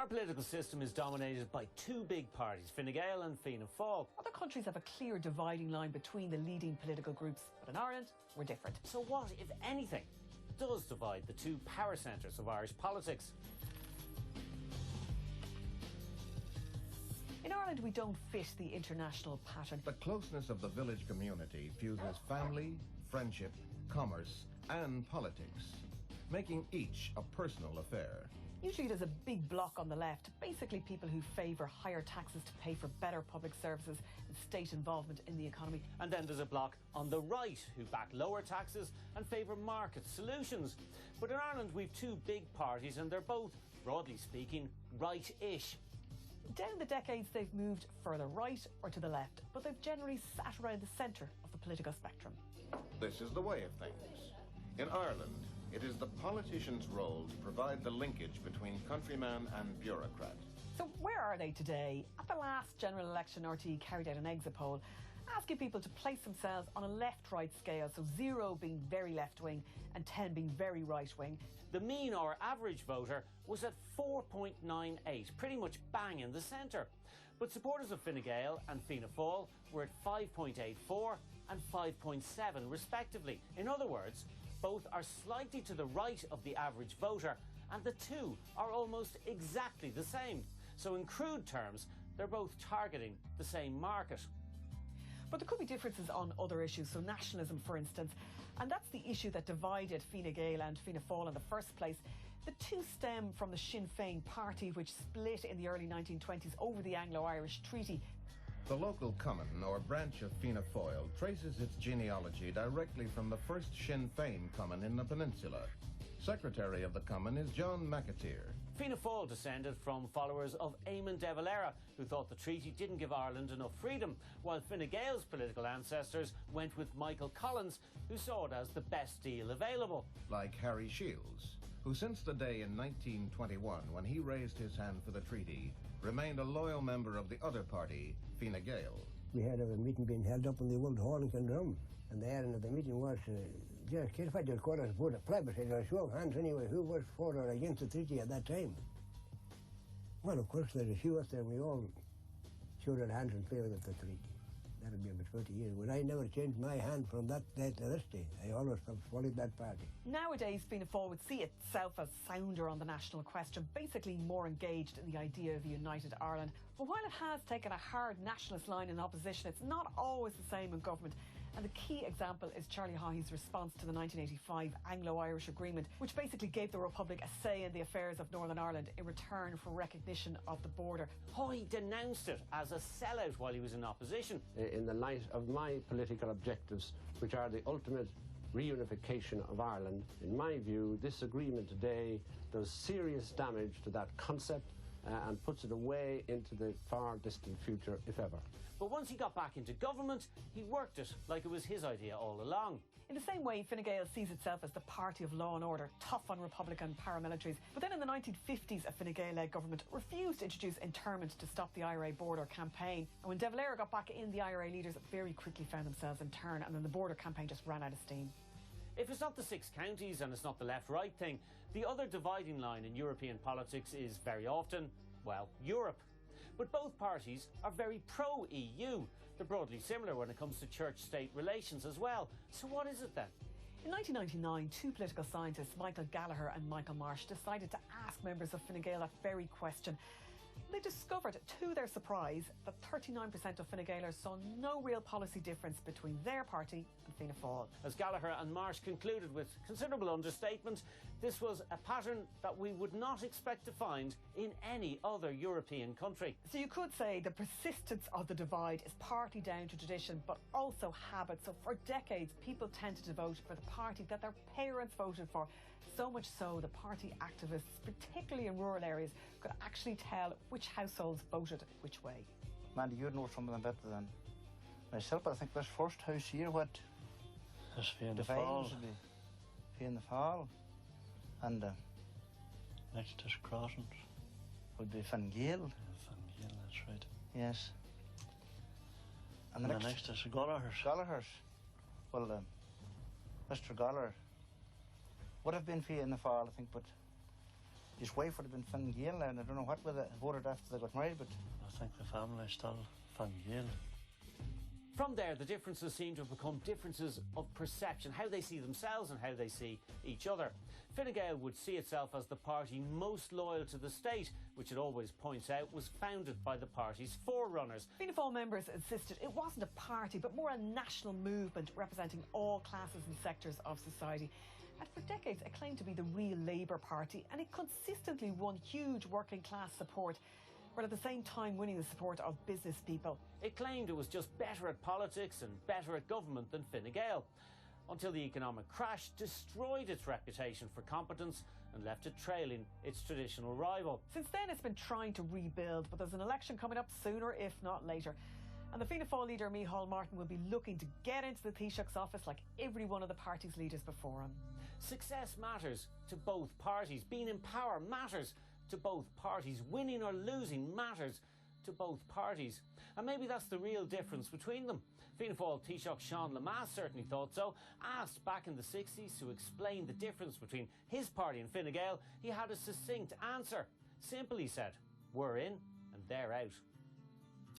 Our political system is dominated by two big parties, Fine Gael and Fianna Fáil. Other countries have a clear dividing line between the leading political groups, but in Ireland, we're different. So what, if anything, does divide the two power centres of Irish politics? In Ireland, we don't fit the international pattern. The closeness of the village community fuses family, friendship, commerce, and politics, making each a personal affair. Usually there's a big bloc on the left, basically people who favour higher taxes to pay for better public services and state involvement in the economy. And then there's a bloc on the right who back lower taxes and favour market solutions. But in Ireland we've two big parties and they're both, broadly speaking, right-ish. Down the decades they've moved further right or to the left, but they've generally sat around the centre of the political spectrum. This is the way of things. In Ireland, it is the politician's role to provide the linkage between countryman and bureaucrat. So where are they today? At the last general election, RTE carried out an exit poll asking people to place themselves on a left-right scale, so 0 being very left-wing and 10 being very right-wing. The mean or average voter was at 4.98, pretty much bang in the centre. But supporters of Fine Gael and Fianna Fáil were at 5.84 and 5.7 respectively. In other words, both are slightly to the right of the average voter, and the two are almost exactly the same. So in crude terms, they're both targeting the same market. But there could be differences on other issues, so nationalism, for instance. And that's the issue that divided Fine Gael and Fianna Fáil in the first place. The two stem from the Sinn Féin party, which split in the early 1920s over the Anglo-Irish Treaty. The local common, or branch of Fianna Fáil, traces its genealogy directly from the first Sinn Féin common in the peninsula. Secretary of the common is John McAteer. Fianna Fáil descended from followers of Eamon de Valera, who thought the treaty didn't give Ireland enough freedom, while Fine Gael's political ancestors went with Michael Collins, who saw it as the best deal available. Like Harry Shields, who since the day in 1921 when he raised his hand for the treaty, remained a loyal member of the other party, Fine Gael. We had a meeting being held up in the old hall in Drum, and the end of the meeting was just if just called us for a plebiscite or show of hands anyway, who was for or against the treaty at that time. Well, of course, there's a few of us there, we all showed our hands in favour of the treaty. That'll be about 30 years. But I never changed my hand from that day to this day. I always followed that party. Nowadays, Fianna Fáil would see itself as sounder on the national question, basically more engaged in the idea of a united Ireland. But while it has taken a hard nationalist line in opposition, it's not always the same in government. And the key example is Charlie Haughey's response to the 1985 Anglo-Irish Agreement, which basically gave the Republic a say in the affairs of Northern Ireland in return for recognition of the border. Haughey denounced it as a sellout while he was in opposition. In the light of my political objectives, which are the ultimate reunification of Ireland, in my view, this agreement today does serious damage to that concept and puts it away into the far distant future, if ever. But once he got back into government, he worked it like it was his idea all along. In the same way, Fine Gael sees itself as the party of law and order, tough on Republican paramilitaries. But then in the 1950s, a Fine Gael-led government refused to introduce internment to stop the IRA border campaign. And when de Valera got back in, the IRA leaders very quickly found themselves in turn, and then the border campaign just ran out of steam. If it's not the 6 counties and it's not the left-right thing, the other dividing line in European politics is very often, well, Europe. But both parties are very pro-EU. They're broadly similar when it comes to church-state relations as well. So what is it then? In 1999, two political scientists, Michael Gallagher and Michael Marsh, decided to ask members of Fine Gael that very question. They discovered, to their surprise, that 39% of Fine Gaelers saw no real policy difference between their party and Fianna Fáil. As Gallagher and Marsh concluded with considerable understatement, this was a pattern that we would not expect to find in any other European country. So you could say the persistence of the divide is partly down to tradition, but also habit. So for decades, people tended to vote for the party that their parents voted for. So much so, the party activists, particularly in rural areas, could actually tell which households voted which way. Mandy, you'd know some of them better than myself, but I think this first house here, what Fianna Fáil. Would be Fianna Fáil, and next is Crossings. Would be Fine Gael. Fine Gael, that's right. Yes. And the next is Gallagher's. Gallagher's. Well, Mr. Gallagher would have been Fianna Fáil, I think, but his wife would have been Fine Gael, and I don't know what they voted after they got married, but I think the family is still Fine Gael. From there, the differences seem to have become differences of perception, how they see themselves and how they see each other. Fine Gael would see itself as the party most loyal to the state, which it always points out was founded by the party's forerunners. Fianna Fáil members insisted it wasn't a party, but more a national movement representing all classes and sectors of society. And for decades, it claimed to be the real Labour Party, and it consistently won huge working class support, but at the same time winning the support of business people. It claimed it was just better at politics and better at government than Fine Gael, until the economic crash destroyed its reputation for competence and left it trailing its traditional rival. Since then, it's been trying to rebuild, but there's an election coming up sooner, if not later. And the Fianna Fáil leader, Micheál Martin, will be looking to get into the Taoiseach's office like every one of the party's leaders before him. Success matters to both parties. Being in power matters to both parties. Winning or losing matters to both parties. And maybe that's the real difference between them. Fianna Fáil Taoiseach Sean Lemass certainly thought so. Asked back in the 60s to explain the difference between his party and Fine Gael, he had a succinct answer. Simple, he said, we're in and they're out.